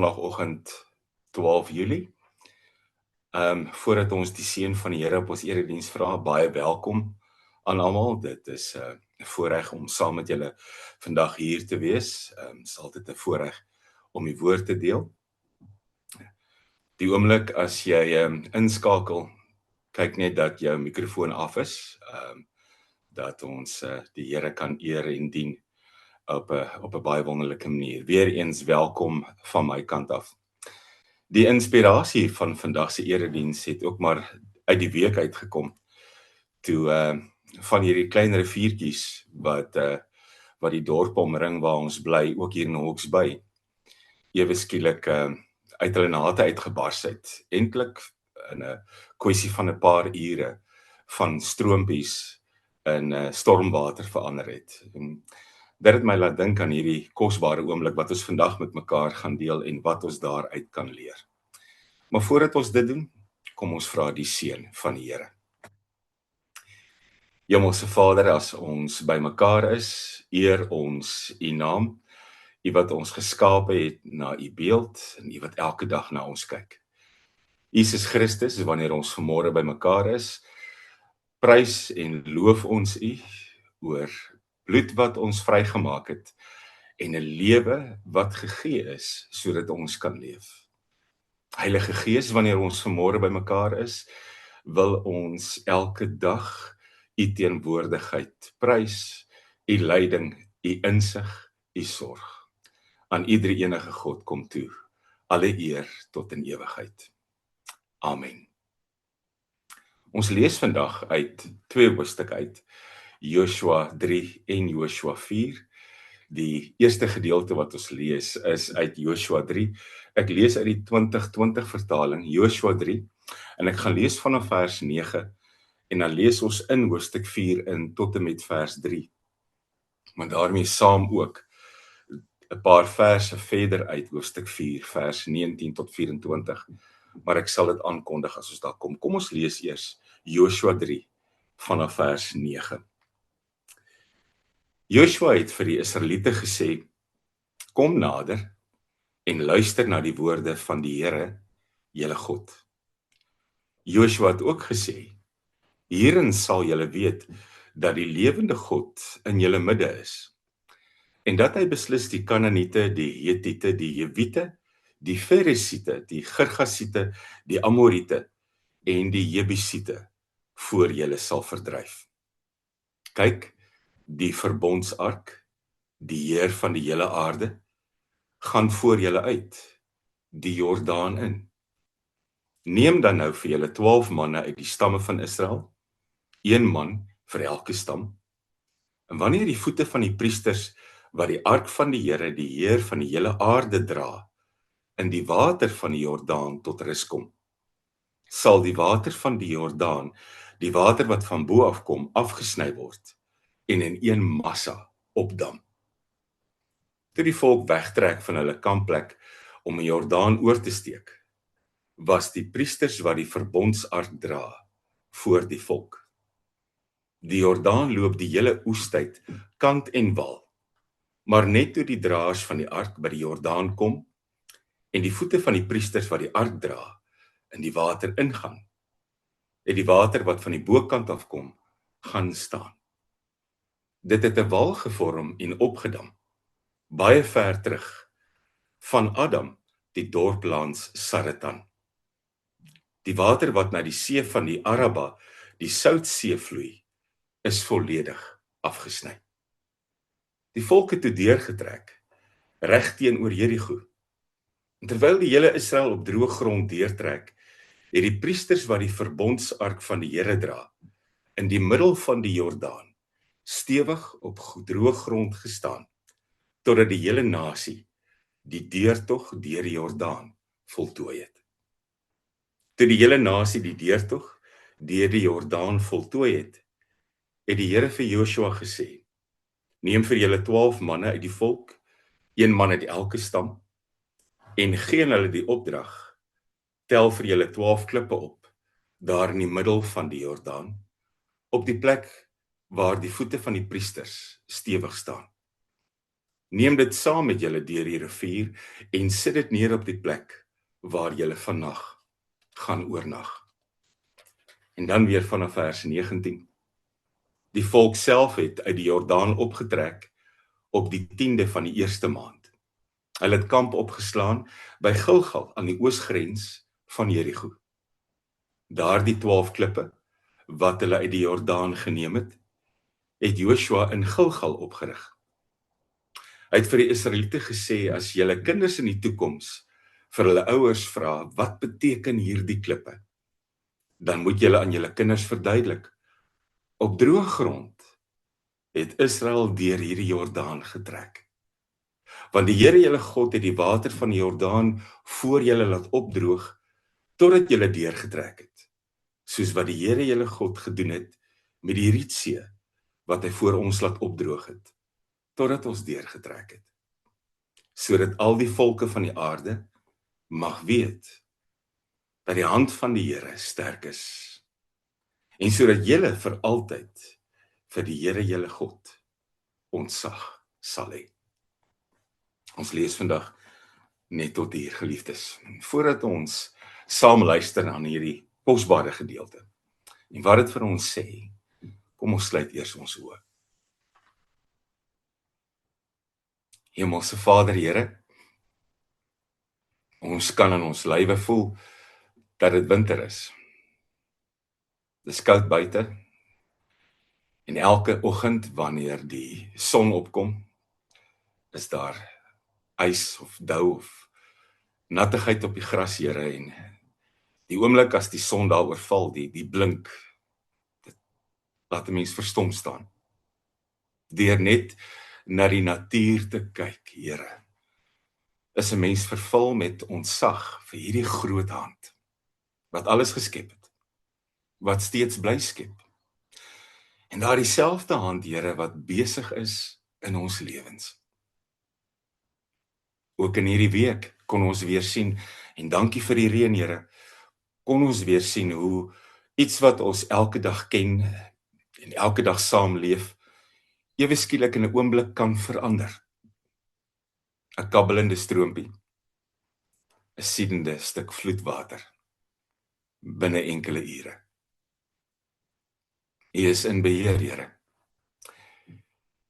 Sondagoggend 12 Julie. Voordat ons die seën van die Here op ons erediens vra, baie welkom aan almal. Dit is 'n voorreg om saam met julle vandag hier te wees. Is altyd 'n voorreg om die woord te deel. Die oomblik as jy inskakel, kyk net dat jou mikrofoon af is, dat ons die Here kan eer en dien op 'n baie wonderlike manier. Weereens welkom van my kant af. Die inspirasie van vandag se erediens het ook maar uit die week uitgekom, toe van hierdie klein riviertjies wat die dorp omring waar ons bly, ook hier in Hawke's Bay, ewe skielik uit hulle nate uitgebars het. Eintlik in 'n kwessie van 'n paar ure van stroompies in stormwater verander het. En dit het my laat dink aan hierdie kosbare oomblik wat ons vandag met mekaar gaan deel en wat ons daaruit kan leer. Maar voordat ons dit doen, kom ons vra die seën van die Here. Hemelse Vader, as ons by mekaar is, eer ons U naam, U wat ons geskape het na U beeld en U wat elke dag na ons kyk. Jesus Christus, wanneer ons vanmôre by mekaar is, prys en loof ons U oor bloed wat ons vrygemaak het en 'n lewe wat gegee is sodat ons kan leef. Heilige Gees, wanneer ons vanmôre by mekaar is, wil ons elke dag U teenwoordigheid prys, U leiding, U insig, U sorg. Aan U drie-enige God kom toe alle eer tot in ewigheid. Amen. Ons lees vandag uit 2 hoofstukke uit, Joshua 3 en Joshua 4. Die eerste gedeelte wat ons lees is uit Joshua 3. Ek lees uit die 2020 vertaling, Joshua 3, en ek gaan lees vanaf vers 9, en dan lees ons in hoofstuk 4 in tot en met vers 3. Maar daarmee saam ook 'n paar verse verder uit hoofstuk 4, vers 19 tot 24. Maar ek sal dit aankondig as ons daar kom. Kom ons lees eers Joshua 3 vanaf vers 9. Joshua het vir die Israeliete gesê: "Kom nader en luister na die woorde van die Here, julle God." Joshua het ook gesê: "Hierin sal julle weet dat die lewende God in julle midde is, en dat hy beslis die Kanaaniete, die Hetiete, die Jewiete, die Feresiete, die Girgasiete, die Amoriete en die Jebusiete voor julle sal verdryf. Kyk, die verbondsark, die Heer van die hele aarde, gaan voor julle uit, die Jordaan in. Neem dan nou vir julle 12 manne uit die stamme van Israel, 1 man vir elke stam. En wanneer die voete van die priesters wat die ark van die Here, die Heer van die hele aarde dra, in die water van die Jordaan tot rus kom, sal die water van die Jordaan, die water wat van bo af kom, afgesny word en in een massa opdam. Toe die volk wegtrek van hulle kampplek om die Jordaan oor te steek, was die priesters wat die verbondsark dra voor die volk. Die Jordaan loop die hele oestyd kant en wal, maar net toe die draers van die ark by die Jordaan kom en die voete van die priesters wat die ark dra in die water ingaan, het die water wat van die bokant af kom, gaan staan. Dit het 'n wal gevorm en opgedam, baie ver terug, van Adam, die dorp langs Saretan. Die water wat na die see van die Araba, die Soutsee vloei, is volledig afgesny. Die volk het toe deurgetrek, reg teenoor Jerigo. En terwyl die hele Israel op droë grond deurtrek, het die priesters wat die verbondsark van die Here dra, in die middel van die Jordaan, stewig op droë grond gestaan, totdat die hele nasie die deurtog deur die Jordaan voltooi het. Toe die hele nasie die deurtog deur die Jordaan voltooi het, het die Here vir Joshua gesê: "Neem vir julle 12 manne uit die volk, 1 man uit elke stam, en gee hulle die opdrag: tel vir julle 12 klippe op, daar in die middel van die Jordaan, op die plek waar die voete van die priesters stewig staan. Neem dit saam met julle deur die rivier en sit dit neer op die plek waar julle vannag gaan oornag. En dan weer vanaf vers 19. Die volk self het uit die Jordaan opgetrek op die 10de van die eerste maand. Hulle het kamp opgeslaan by Gilgal aan die oosgrens van Jerigo. Daardie 12 klippe wat hulle uit die Jordaan geneem het Joshua in Gilgal opgerig. Hy het vir die Israeliete gesê, as julle kinders in die toekoms vir hulle ouers vra, wat beteken hierdie klippe? Dan moet julle aan julle kinders verduidelik. Op droë grond het Israel deur hierdie Jordaan getrek. Want die Here julle God het die water van die Jordaan voor julle laat opdroog, totdat julle deurgetrek het. Soos wat die Here julle God gedoen het met die Rietsee, wat hy voor ons laat opdroog het, totdat ons deurgetrek het. Sodat al die volke van die aarde mag weet, dat die hand van die Here sterk is. En sodat julle vir altyd vir die Here julle God ontzag sal hê. Ons lees vandag net tot hier, geliefdes. Voordat ons saam luister aan hierdie kosbare gedeelte en wat dit vir ons sê, kom ons sluit eers ons oë. Hemelse Vader, Here, ons kan in ons lywe voel dat dit winter is. Dis koud buite en elke oggend wanneer die son opkom, is daar ys of dou of nattigheid op die gras, Here, en die oomblik as die son daaroor val, die blink, dit laat 'n mens verstom staan. Deur net na die natuur te kyk, Here, is 'n mens vervul met ontzag vir hierdie groot hand, wat alles geskep het, wat steeds bly skep. En daar dieselfde hand, Here, wat besig is in ons lewens. Ook in hierdie week kon ons weer sien, en dankie vir die reën, Here, kon ons weer sien hoe iets wat ons elke dag ken en elke dag saamleef, ewe skielik in 'n oomblik kan verander. 'n Kabbelende stroompie, 'n siedende stuk vloedwater binne enkele ure. U is in beheer, Here.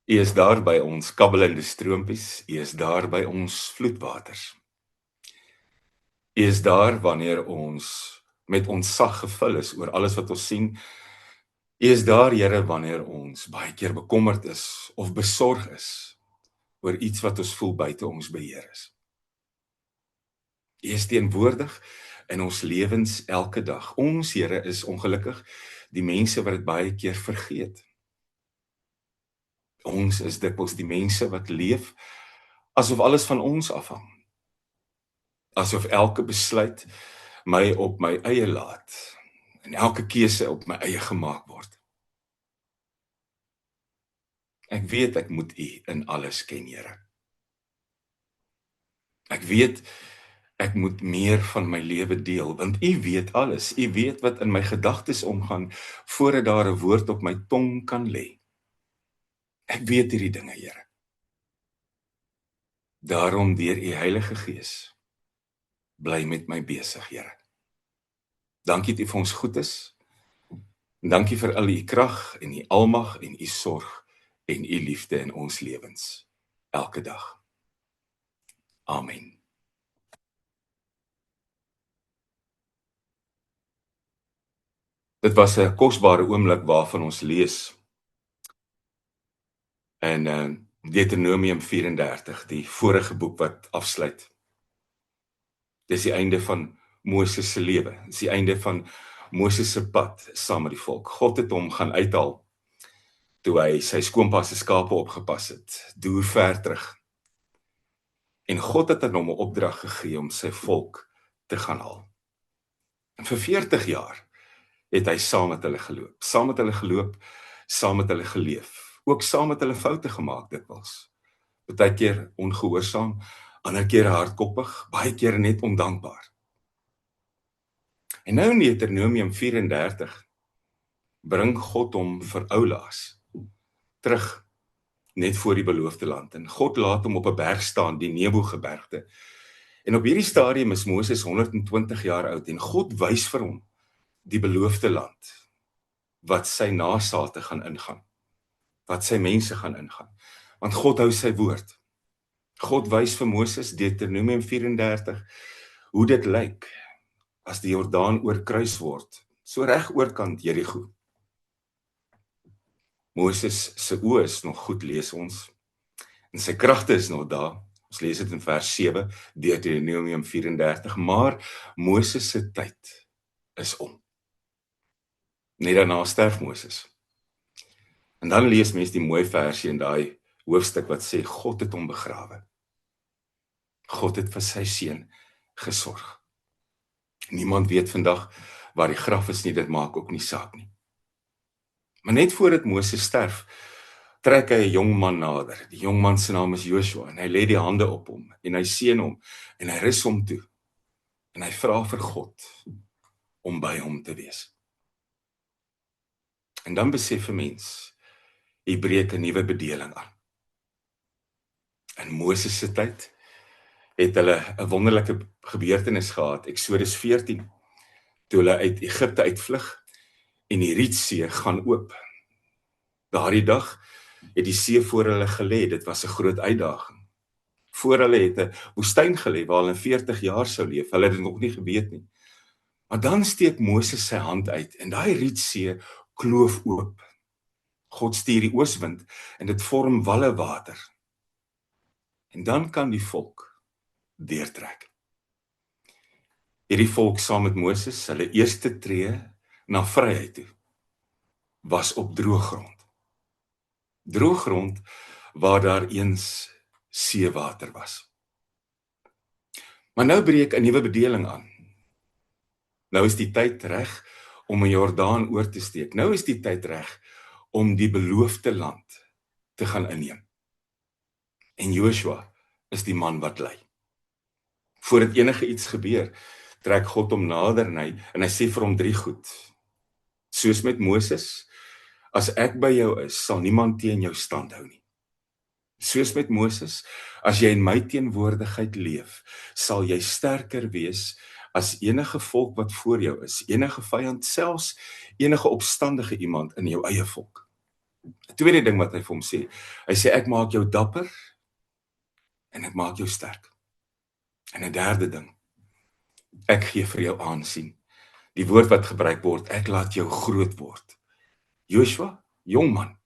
U is daar by ons kabbelende stroompies, U is daar by ons vloedwaters. U is daar wanneer ons met ontzag gevul is oor alles wat ons sien. U is daar, Here, wanneer ons baie keer bekommerd is of besorg is oor iets wat ons voel buite ons beheer is. U is teenwoordig in ons lewens elke dag. Ons, Here, is ongelukkig die mense wat dit baie keer vergeet. Ons is dikwels die mense wat leef asof alles van ons afhang. Asof elke besluit my op my eie laat en elke keuse op my eie gemaak word. Ek weet ek moet U in alles ken, Here. Ek weet ek moet meer van my lewe deel, want U weet alles. U weet wat in my gedagtes omgaan voordat daar 'n woord op my tong kan lê. Ek weet hierdie dinge, Here. Daarom deur U Heilige Gees bly met my besig, Here. Dankie dat U vir ons goed is. Dankie vir al U krag en U almag en U sorg en U liefde in ons lewens elke dag. Amen. Dit was 'n kosbare oomblik waarvan ons lees in Deuteronomium 34, die vorige boek wat afsluit. Dis die einde van Moses se lewe, dis die einde van Moses se pad saam met die volk. God het hom gaan uithaal toe hy sy skoonpa se skape opgepas het, deur ver terug. En God het aan hom 'n opdrag gegee om sy volk te gaan haal. En vir 40 jaar het hy saam met hulle geloop, saam met hulle geleef, ook saam met hulle foute gemaak dikwels. Baie keer ongehoorsaam, ander keer hardkoppig, baie keer net ondankbaar. En nou in Deuteronomium 34 bring God hom vir oulaas terug net voor die beloofde land. En God laat hom op 'n berg staan, die Nebo-gebergte. En op hierdie stadium is Moses 120 jaar oud en God wys vir hom die beloofde land wat sy nasate gaan ingaan, wat sy mense gaan ingaan. Want God hou sy woord. God wys vir Moses, Deuteronomium 34, hoe dit lyk as die Jordaan oorkruis word, so reg oorkant Jerigo. Moses se oë is nog goed, lees ons, en sy kragte is nog daar. Ons lees dit in vers 7, Deuteronomium 34, maar Moses se tyd is om. Net daarna sterf Moses. En dan lees mens die mooi versie in daai hoofstuk wat sê, God het hom begrawe. God het vir sy seun gesorg. Niemand weet vandag waar die graf is nie, dit maak ook nie saak nie. Maar net voordat Moses sterf, trek hy 'n jong man nader. Die jong man se naam is Joshua en hy lê die hande op hom en hy seën hom en hy rus hom toe. En hy vra vir God om by hom te wees. En dan besef 'n mens, hier breek 'n nuwe bedeling aan. In Moses se tyd het hulle 'n wonderlike gebeurtenis gehad, Eksodus 14, toe hulle uit Egipte uitvlug en die Rietsee gaan oop. Daardie dag het die see voor hulle gelê, dit was 'n groot uitdaging. Voor hulle het 'n woestyn gelê waar hulle 40 jaar sou leef, hulle het dit nog nie geweet nie. Maar dan steek Moses sy hand uit en daai Rietsee kloof oop. God stuur die ooswind en dit vorm walle water. En dan kan die volk deurtrek. Hierdie volk saam met Moses, hulle eerste tree na vryheid toe, was op droëgrond. Droëgrond waar daar eens seewater was. Maar nou breek 'n nuwe bedeling aan. Nou is die tyd reg om 'n Jordaan oor te steek. Nou is die tyd reg om die beloofde land te gaan inneem. En Joshua is die man wat lei. Voordat enige iets gebeur, trek God hom nader en hy sê vir hom 3 goed. Soos met Moses, as ek by jou is, sal niemand teen jou stand hou nie. Soos met Moses, as jy in my teenwoordigheid leef, sal jy sterker wees as enige volk wat voor jou is, enige vyand, selfs enige opstandige iemand in jou eie volk. 'n Tweede ding wat hy vir hom sê, hy sê ek maak jou dapper en ek maak jou sterk. En 'n derde ding, ek gee vir jou aansien. Die woord wat gebruik word, ek laat jou groot word. Joshua, jong man,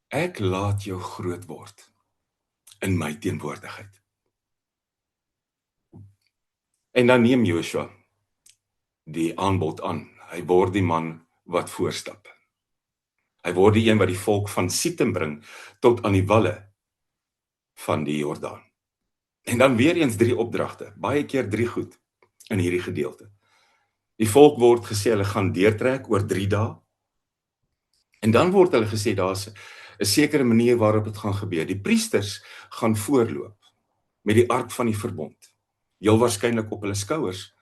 ek laat jou groot word in my teenwoordigheid. En dan neem Joshua die aanbod aan. Hy word die man wat voorstap. Hy word die een wat die volk van Sittim bring tot aan die walle van die Jordaan. En dan weer eens 3 opdragte, baie keer 3 goed in hierdie gedeelte. Die volk word gesê hulle gaan deurtrek oor 3 dae. En dan word hulle gesê daar's 'n sekere manier waarop dit gaan gebeur. Die priesters gaan voorloop met die ark van die verbond. Heel waarskynlik op hulle skouers,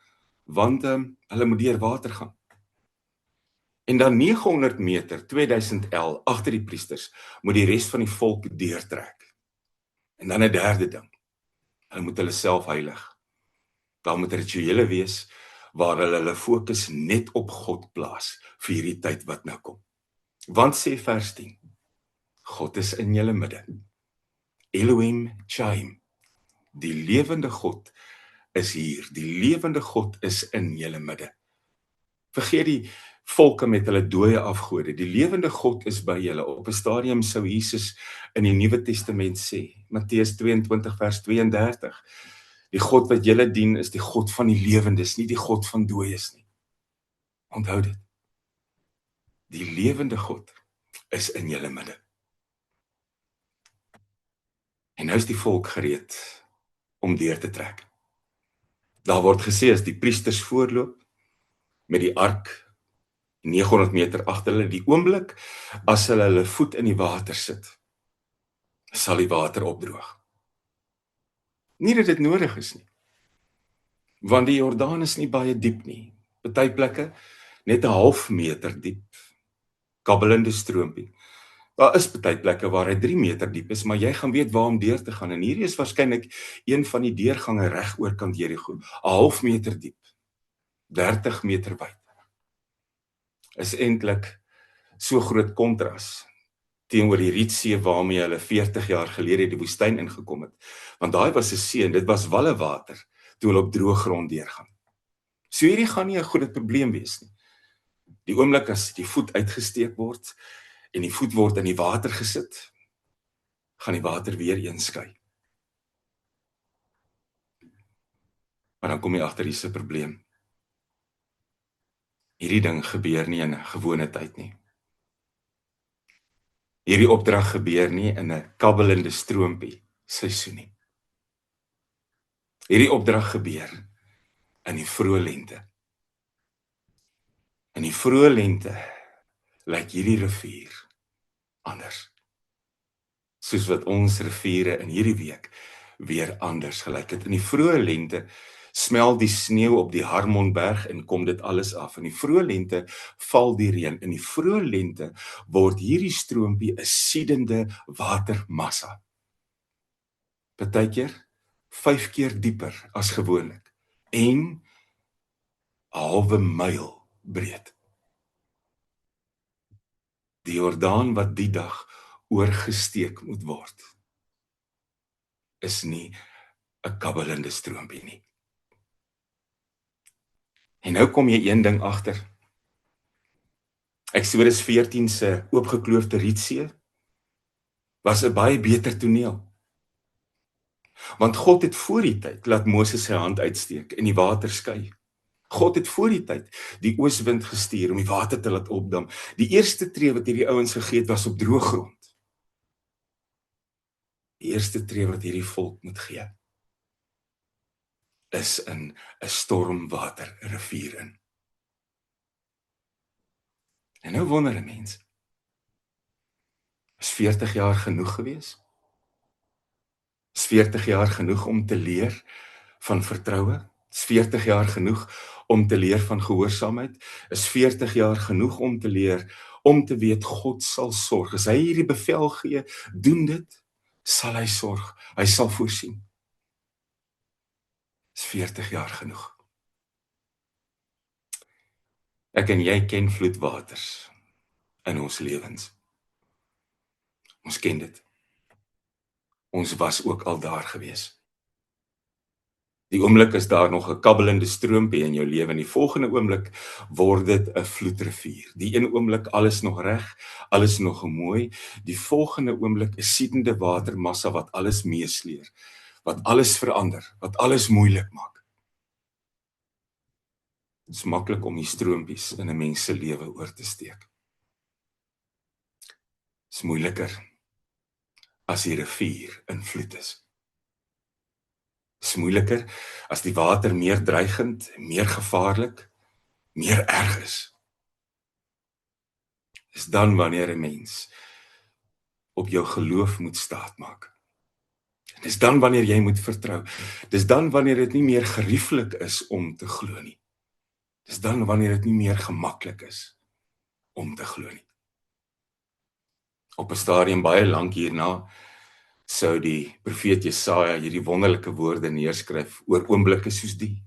want hulle moet deur water gaan. En dan 900 meter, 2000 L agter die priesters, moet die res van die volk deurtrek. En dan 'n derde ding. Hulle moet hulle self heilig. Daar moet rituele wees waar hulle fokus net op God plaas vir hierdie tyd wat nou kom. Want sê vers 10, God is in julle midde. Elohim Chaim, die lewende God is hier. Die lewende God is in julle midde. Vergeet die volke met hulle dooie afgode. Die lewende God is by julle. Op 'n stadium sou Jesus in die Nuwe Testament sê, Matteus 22 vers 32, die God wat julle dien is die God van die lewendes, nie die God van dooies nie. Onthou dit. Die lewende God is in julle midde. En nou is die volk gereed om deur te trek. Daar word gesê as die priesters voorloop met die ark 900 meter agter hulle, die oomblik as hulle voet in die water sit, sal die water opdroog. Nie dat dit nodig is nie, want die Jordaan is nie baie diep nie. Party plekke net 'n half meter diep, kabbelende stroompie. Daar is baie plekke waar hy 3 meter diep is, maar jy gaan weet waar om deur te gaan. En hierdie is waarskynlik een van die deurgange reg oorkant Jerigo, 'n half meter diep, 30 meter wyd. Is eintlik so groot kontras teenoor die Rietsee waarmee hulle 40 jaar gelede die woestyn ingekom het. Want daai was 'n see en dit was walle water toe hulle op droë grond deurgaan. So hierdie gaan nie 'n groot probleem wees nie. Die oomblik as die voet uitgesteek word en die voet word in die water gesit, gaan die water weer eens skei. Maar dan kom jy agter hier's 'n probleem. Hierdie ding gebeur nie in 'n gewone tyd nie. Hierdie opdrag gebeur nie in 'n kabbelende stroompie seisoen nie. Hierdie opdrag gebeur in die vroeë lente. In die vroeë lente lyk hierdie rivier anders. Soos wat ons riviere in hierdie week weer anders gelyk het. In die vroeë lente smelt die sneeu op die Harmonberg en kom dit alles af. In die vroeë lente val die reën. In die vroeë lente word hierdie stroompie 'n siedende watermassa. Partykeer 5 keer dieper as gewoonlik en 'n halwe myl breed. Die Jordaan wat die dag oorgesteek moet word, is nie 'n kabbelende stroompie nie. En nou kom jy een ding agter. Eksodus 14 se oopgekloofde Rietsee was 'n baie beter toneel. Want God het voor die tyd laat Moses sy hand uitsteek en die water skei. God het voor die tyd die ooswind gestuur om die water te laat opdam. Die eerste tree wat hierdie ouens gegee het was op droë grond. Die eerste tree wat hierdie volk moet gee, is in 'n stormwater rivier in. En nou wonder 'n mens, is 40 jaar genoeg gewees? Is 40 jaar genoeg om te leer van vertroue? Is 40 jaar genoeg om te leer van gehoorsaamheid? Is 40 jaar genoeg om te leer, om te weet God sal sorg? As hy hierdie bevel gee, doen dit, sal hy sorg. Hy sal voorsien. Is 40 jaar genoeg? Ek en jy ken vloedwaters in ons lewens. Ons ken dit. Ons was ook al daar gewees. Die oomblik is daar nog 'n kabbelende stroompie in jou lewe en die volgende oomblik word dit 'n vloedrivier. Die een oomblik alles nog reg, alles nog mooi, die volgende oomblik 'n siedende watermassa wat alles meesleer, wat alles verander, wat alles moeilik maak. Dit is maklik om die stroompies in 'n mens se lewe oor te steek. Dit is moeiliker as die rivier in vloed is. Dit is moeiliker as die water meer dreigend, meer gevaarlik, meer erg is. Dis dan wanneer 'n mens op jou geloof moet staatmaak. Dis dan wanneer jy moet vertrou. Dis dan wanneer dit nie meer gerieflik is om te glo nie. Dis dan wanneer dit nie meer gemaklik is om te glo nie. Op 'n stadium baie lank hierna sou die profeet Jesaja hierdie wonderlike woorde neerskryf oor oomblikke soos die.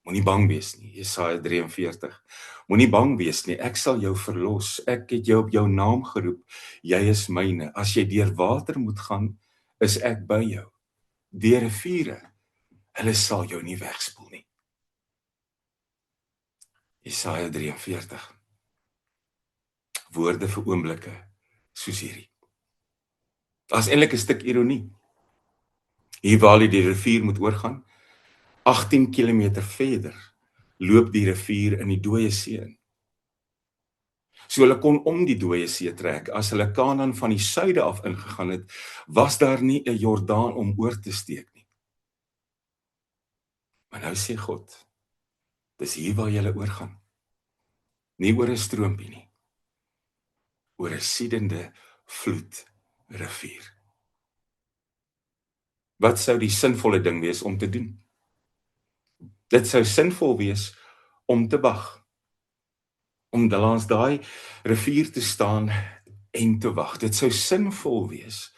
Moenie bang wees nie, Jesaja 43. Moenie bang wees nie, ek sal jou verlos. Ek het jou op jou naam geroep. Jy is myne. As jy deur water moet gaan, is ek by jou. Deur riviere, hulle sal jou nie wegspoel nie. Jesaja 43. Woorde vir oomblikke soos hierdie. Daar's eintlik 'n stuk ironie. Hier waar die rivier moet oorgaan, 18 kilometer verder, loop die rivier in die dooie see in. So hulle kon om die dooie see trek. As hulle Kanaan van die suide af ingegaan het, was daar nie 'n Jordaan om oor te steek nie. Maar nou sê God, dis hier waar julle oorgaan. Nie oor 'n stroompie nie. Oor 'n siedende vloedrivier. Wat sou die sinvolle ding wees om te doen? Dit sou sinvol wees om te wag. Om langs daai rivier te staan en te wag. Dit sou sinvol wees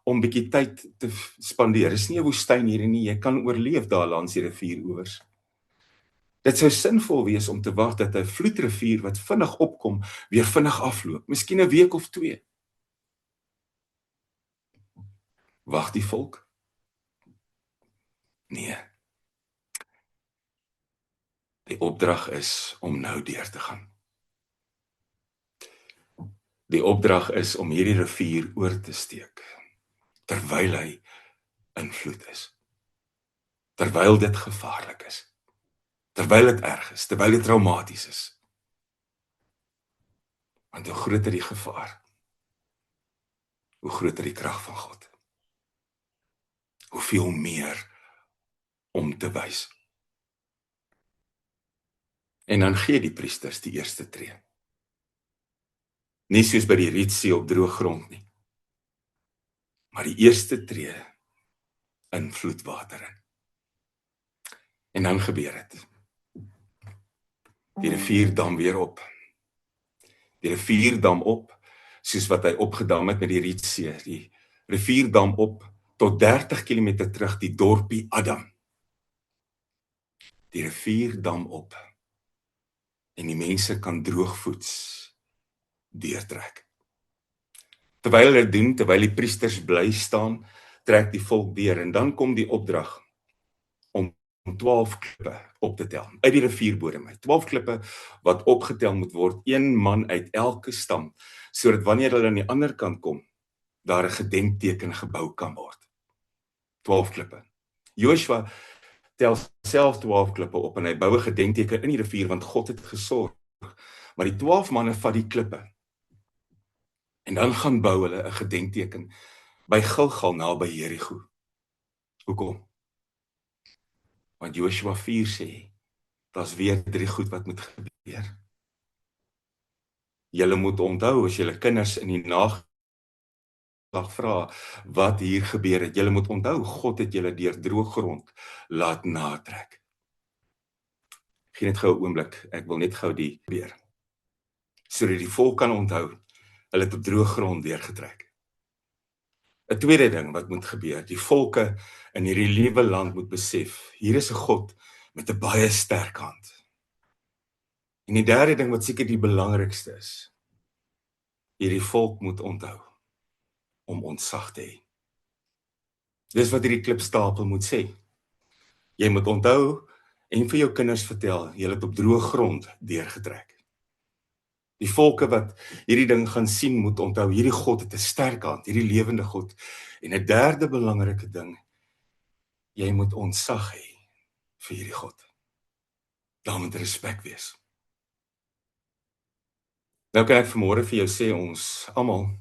om bietjie tyd te spandeer. Dis nie 'n woestyn hier nie, jy kan oorleef daar langs die rivieroewers. Dit sou sinvol wees om te wag dat 'n vloedrivier wat vinnig opkom, weer vinnig afloop, miskien 'n week of 2. Wag die volk? Nee. Die opdrag is om nou deur te gaan. Die opdrag is om hierdie rivier oor te steek, terwyl hy in vloed is. Terwyl dit gevaarlik is. Terwyl dit erg is, terwyl dit traumaties is. Want hoe groter die gevaar, hoe groter die krag van God. Hoeveel meer om te wys. En dan gee die priesters die eerste tree. Nie soos by die Rietsee op droë grond nie, maar die eerste tree in vloedwater in. En dan gebeur dit. Die rivier dam weer op. Die rivier dam op, soos wat hy opgedam het met die Rietsee. Die rivier dam op tot 30 km terug, die dorpie Adam. Die rivier dam op. En die mense kan droogvoets deurtrek. Terwyl hulle doen, terwyl die priesters bly staan, trek die volk deur en dan kom die opdrag om 12 klippe op te tel, uit die rivierbodem uit. 12 klippe wat opgetel moet word, een man uit elke stam, sodat wanneer hulle aan die ander kant kom, daar 'n gedenkteken gebou kan word. 12 klippe. Joshua tel self 12 klippe op en hy bou 'n gedenkteken in die rivier, want God het gesorg. Maar die 12 manne vat die klippe en dan gaan bou hulle 'n gedenkteken by Gilgal naby Jerigo. Hoekom? Want Joshua 4 sê, daar's weer 3 goed wat moet gebeur. Julle moet onthou, as julle kinders in die nageslag vra wat hier gebeur het, julle moet onthou, God het julle deur droë grond laat natrek. Geen net gou 'n oomblik, ek wil net gou die gebeur, sodat die volk kan onthou, hulle het op droë grond deurgetrek. 'n tweede ding wat moet gebeur, die volke in hierdie nuwe land moet besef, hier is 'n God met 'n baie sterk hand. En die derde ding wat seker die belangrikste is, hierdie volk moet onthou om ontzag te hê. Dis wat hierdie klipstapel moet sê. Jy moet onthou en vir jou kinders vertel, jy het op droë grond deurgetrek. Die volke wat hierdie ding gaan sien moet onthou, hierdie God het 'n sterk hand, hierdie lewende God. En 'n derde belangrike ding, jy moet ontzag hê vir hierdie God. Daar moet respek wees. Nou kan ek vanmôre vir jou sê, ons almal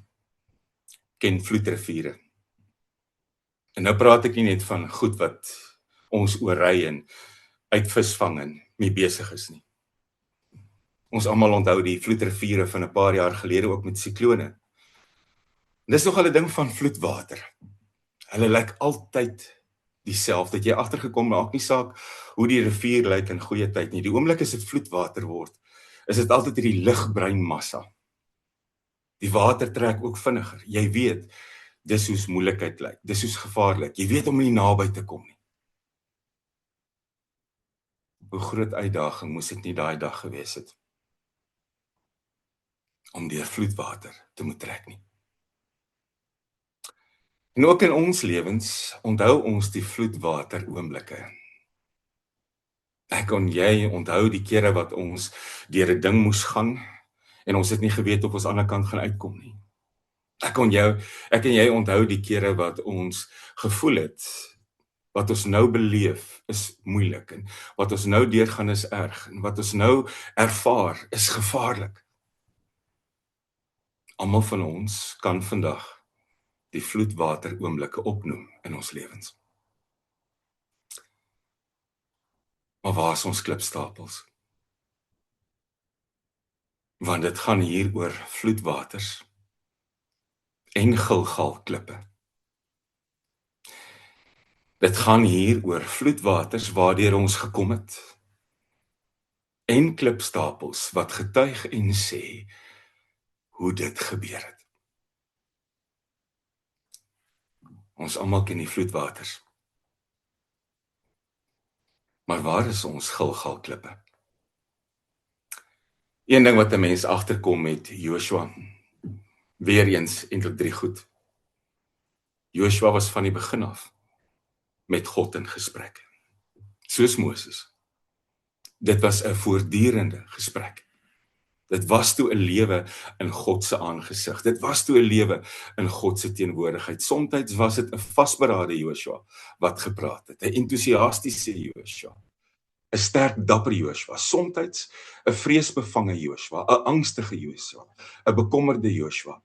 ken vloedriviere. En nou praat ek nie net van goed wat ons oorry en uit visvang en mee besig is nie. Ons almal onthou die vloedriviere van 'n paar jaar gelede ook met siklone. En dis nogal 'n ding van vloedwater. Hulle lyk altyd dieselfde. Het jy agtergekom, maak nie saak hoe die rivier lyk in goeie tyd nie. Die oomblik as dit vloedwater word, is dit altyd hierdie ligbruin massa. Die water trek ook vinniger. Jy weet, dis soos moeilikheid lyk. Dis soos gevaarlik. Jy weet om nie naby te kom nie. Hoe groot uitdaging moes dit nie daai dag gewees het om deur vloedwater te moet trek nie. En ook in ons lewens onthou ons die vloedwater oomblikke. Ek en jy onthou die kere wat ons deur 'n ding moes gaan en ons het nie geweet of ons aan die ander kant gaan uitkom nie. Ek en jy onthou die kere wat ons gevoel het, wat ons nou beleef is moeilik en wat ons nou deurgaan is erg en wat ons nou ervaar is gevaarlik. Almal van ons kan vandag die vloedwater oomblikke opnoem in ons lewens. Maar waar is ons klipstapels? Want dit gaan hier oor vloedwaters en Gilgal klippe. Dit gaan hier oor vloedwaters waardeur ons gekom het en klipstapels wat getuig en sê hoe dit gebeur het. Ons almal ken die vloedwaters. Maar waar is ons Gilgal-klippe? Een ding wat 'n mens agterkom met Joshua, weer eens eintlik 3 goed. Joshua was van die begin af met God in gesprek, soos Moses. Dit was 'n voortdurende gesprek. Dit was toe 'n lewe in God se aangesig. Dit was toe 'n lewe in God se teenwoordigheid. Somstyds was dit 'n vasberade Joshua wat gepraat het, 'n entoesiastiese Joshua, 'n sterk dapper Joshua, somstyds 'n vreesbevange Joshua, 'n angstige Joshua, 'n bekommerde Joshua.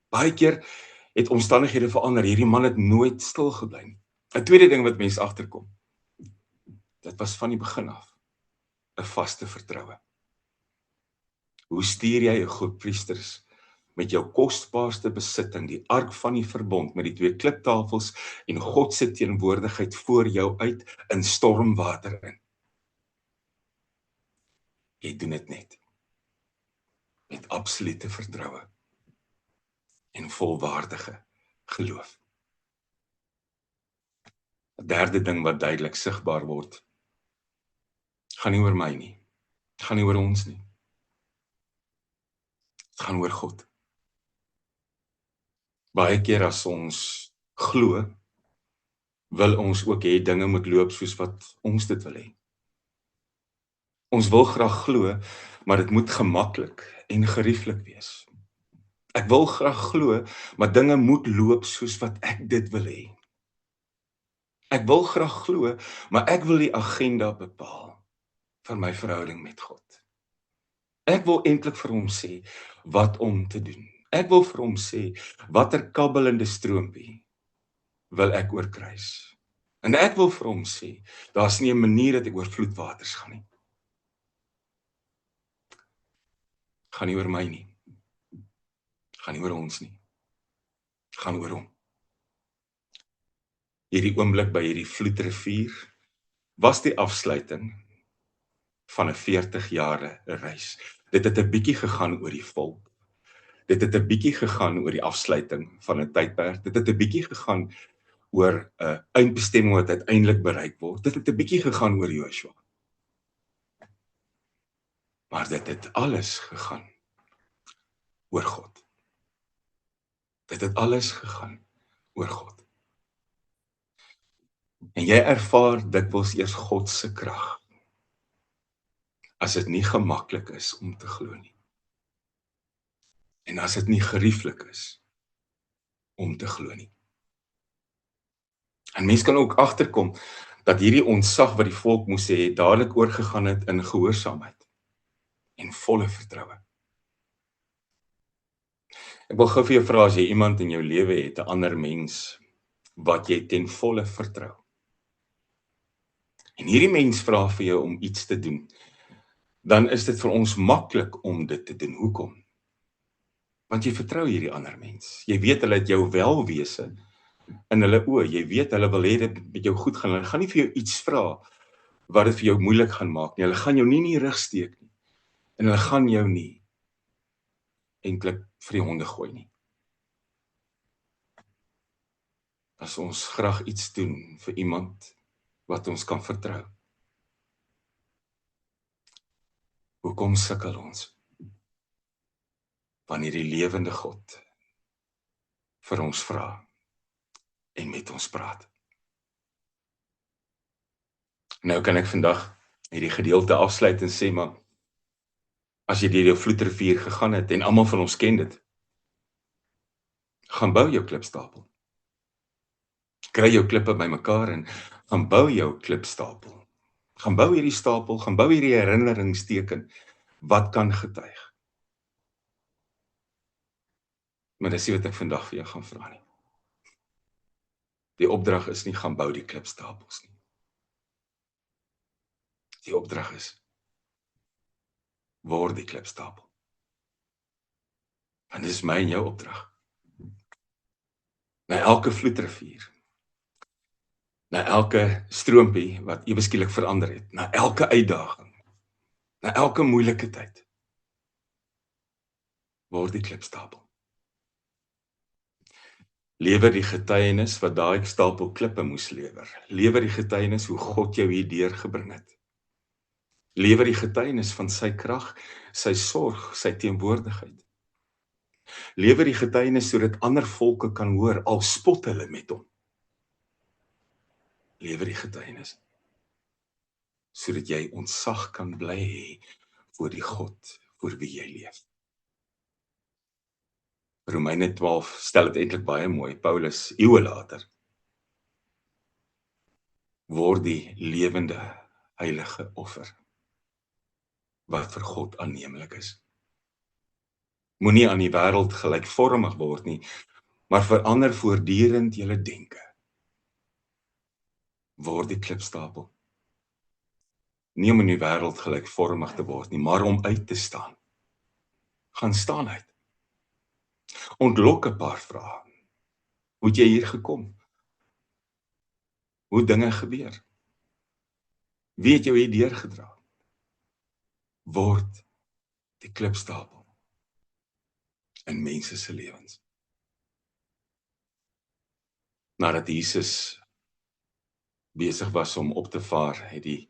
Baie keer het omstandighede verander. Hierdie man het nooit stil gebly nie. 'n Tweede ding wat mense agterkom, dit was van die begin af 'n vaste vertroue. Hoe stuur jy 'n groep priesters met jou kosbaarste besitting, die ark van die verbond met die 2 kliptafels en God se teenwoordigheid voor jou uit in stormwater in? Jy doen dit net met absolute vertroue en volwaardige geloof. 'n Derde ding wat duidelik sigbaar word, gaan nie oor my nie. Dit gaan nie oor ons nie. Dit gaan oor God. Baie keer as ons glo, wil ons ook hê dinge moet loop soos wat ons dit wil hê. Ons wil graag glo, maar dit moet gemaklik en gerieflik wees. Ek wil graag glo, maar dinge moet loop soos wat ek dit wil hê. Ek wil graag glo, maar ek wil die agenda bepaal van my verhouding met God. Ek wil eintlik vir hom sê wat om te doen. Ek wil vir hom sê watter kabbelende stroompie wil ek oorkruis. En ek wil vir hom sê, daar's nie 'n manier dat ek oor vloedwaters gaan nie. Gaan nie oor my nie. Gaan nie oor ons nie. Gaan oor hom. Hierdie oomblik by hierdie vloedrivier was die afsluiting van 'n 40 jare reis. Dit het 'n bietjie gegaan oor die volk. Dit het 'n bietjie gegaan oor die afsluiting van 'n tydperk. Dit het 'n bietjie gegaan oor 'n eindbestemming wat uiteindelik bereik word. Dit het 'n bietjie gegaan oor Joshua. Maar dit het alles gegaan oor God. Dit het alles gegaan oor God. En jy ervaar dikwels eers God se krag as dit nie gemaklik is om te glo nie. En as dit nie gerieflik is om te glo nie. En mense kan ook agterkom dat hierdie ontsag wat die volk moes hê, dadelik oorgegaan het in gehoorsaamheid en volle vertroue. Ek wil gou vir jou vra, as jy iemand in jou lewe het, 'n ander mens wat jy ten volle vertrou. En hierdie mens vra vir jou om iets te doen, dan is dit vir ons maklik om dit te doen. Hoekom? Want jy vertrou hierdie ander mens. Jy weet hulle het jou welwese in hulle oë. Jy weet hulle wil hê dit met jou goed gaan. Hulle gaan nie vir jou iets vra wat dit vir jou moeilik gaan maak nie. Hulle gaan jou nie in die rug steek nie. En hulle gaan jou nie eintlik vir die honde gooi nie. As ons graag iets doen vir iemand wat ons kan vertrou, hoekom sukkel ons? Wanneer die lewende God vir ons vra en met ons praat. Nou kan ek vandag hierdie gedeelte afsluit en sê, maar as jy deur die vloedrivier gegaan het, en almal van ons ken dit, gaan bou jou klipstapel. Kry jou klippe bymekaar en gaan bou jou klipstapel. Gaan bou hierdie stapel, gaan bou hierdie herinneringsteken wat kan getuig. Maar dis nie wat ek vandag vir jou gaan vra nie. Die opdrag is nie gaan bou die klipstapels nie. Die opdrag is, word die klipstapel. En dis my en jou opdrag. Na elke vloedrivier, na elke stroompie wat ewe skielik verander het, na elke uitdaging, na elke moeilike tyd, word die klipstapel. Lewer die getuienis wat daai stapel klippe moes lewer. Lewer die getuienis hoe God jou hier deurgebring het. Lewer die getuienis van sy krag, sy sorg, sy teenwoordigheid. Lewer die getuienis sodat ander volke kan hoor, al spot hulle met hom. Lewer die getuienis sodat jy ontsag kan bly hê voor die God voor wie jy leef. Romeine 12 stel dit eintlik baie mooi. Paulus, eeue later, word die lewende, heilige offer, wat vir God aanneemlik is. Moenie aan die wêreld gelykvormig word nie, maar verander voortdurend julle denke. Word die klipstapel. Nie om in die wêreld gelykvormig te word nie, maar om uit te staan. Gaan staan uit. Ontlok 'n paar vrae. Hoe het jy hier gekom? Hoe dinge gebeur? Wie het jou hier deurgedra? Word die klipstapel in mense se lewens. Nadat Jesus besig was om op te vaar, het die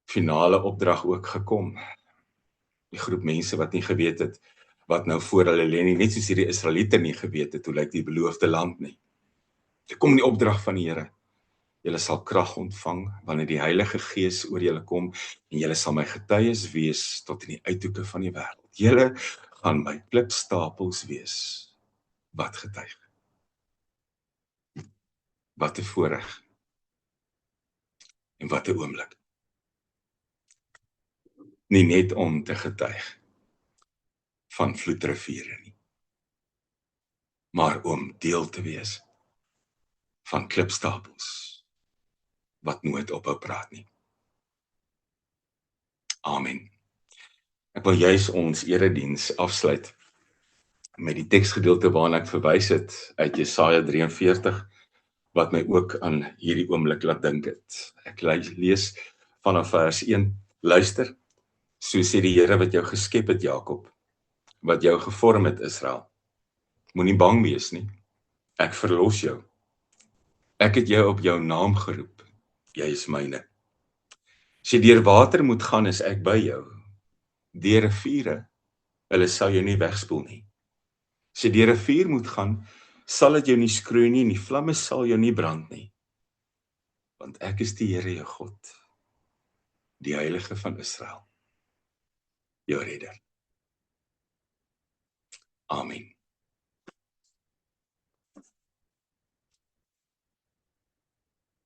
finale opdrag ook gekom. Die groep mense wat nie geweet het wat nou voor hulle lê nie, net soos hierdie Israeliete nie geweet het hoe lyk die beloofde land nie. Dit kom die opdrag van die Here. Julle sal krag ontvang wanneer die Heilige Gees oor julle kom en julle sal my getuies wees tot in die uithoeke van die wêreld. Julle gaan my klipstapels wees wat getuig. Wat 'n voorreg en wat 'n oomblik. Nie net om te getuig van vloedriviere nie, maar om deel te wees van klipstapels wat nooit ophou praat nie. Amen. Ek wil juis ons erediens afsluit met die teksgedeelte waarna ek verwys het uit Jesaja 43, wat my ook aan hierdie oomblik laat dink het. Ek lees vanaf vers 1, luister, so sê die Here wat jou geskep het, Jakob, wat jou gevorm het, Israel. Moenie bang wees nie, ek verlos jou. Ek het jou op jou naam geroep, jy is myne. As jy deur water moet gaan, is ek by jou. Deur riviere, hulle sal jou nie wegspoel nie. As jy deur 'n vuur moet gaan, sal dit jou nie skroei nie, en die vlamme sal jou nie brand nie. Want ek is die Here jou God, die Heilige van Israel, jou redder. Amen.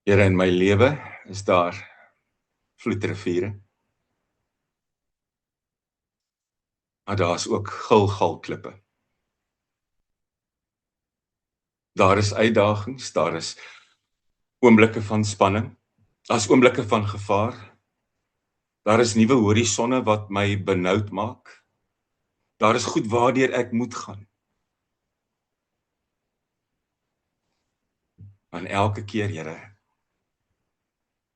Here, in my lewe is daar vloedriviere, maar daar is ook gilgalklippe. Daar is uitdagings, daar is oomblikke van spanning, daar is oomblikke van gevaar, daar is nuwe horisonne wat my benoud maak, daar is goed waardeur ek moet gaan. En elke keer, Here,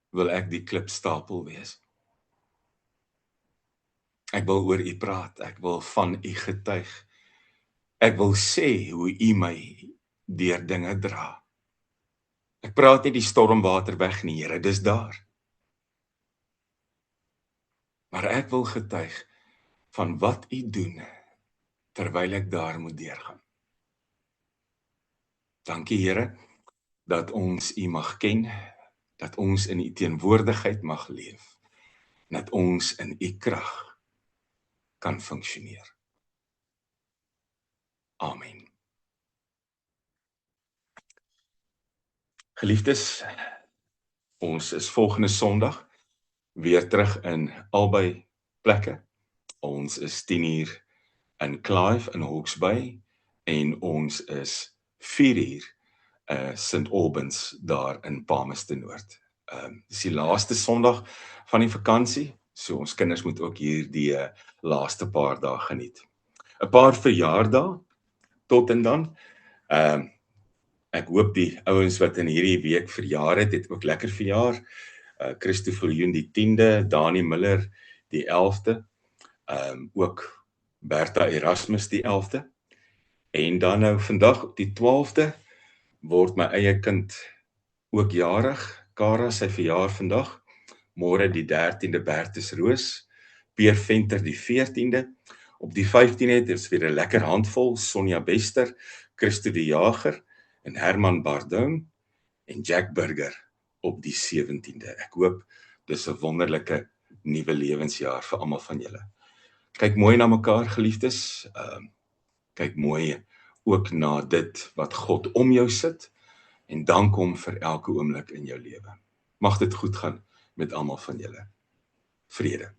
wil ek die klipstapel wees. Ek wil oor U praat, ek wil van U getuig. Ek wil sê hoe U my deur dinge dra. Ek praat nie die stormwater weg nie, Here, dis daar. Maar ek wil getuig van wat U doen, terwyl ek daar moet deurgaan. Dankie, Here, dat ons U mag ken, dat ons in U teenwoordigheid mag leef, dat ons in U krag kan funksioneer. Amen. Geliefdes, ons is volgende Sondag weer terug in albei plekke. Ons is 10:00 in Clive in Hawke's Bay en ons is 4:00 St. Albans daar in Palmerston Noord. Dis die laaste Sondag van die vakansie, so ons kinders moet ook hier die laaste paar dae geniet. 'n Paar verjaardae tot en dan. Ek hoop die ouens wat in hierdie week verjaar het ook lekker verjaar. Christopher Joen die 10de, Dani Miller die 11de, ook Bertha Erasmus die 11de, en dan nou vandag op die 12de, word my eie kind ook jarig. Kara, sy verjaar vandag. Môre die 13de Bertus Roos. Peer Venter die 14de. Op die 15de is weer 'n lekker handvol. Sonja Bester, Christo die Jager en Herman Bardon en Jack Burger op die 17de. Ek hoop dis 'n wonderlike nuwe lewensjaar vir almal van julle. Kyk mooi na mekaar, geliefdes. Kyk mooi ook na dit wat God om jou sit en dank hom vir elke oomblik in jou lewe. Mag dit goed gaan met almal van julle. Vrede.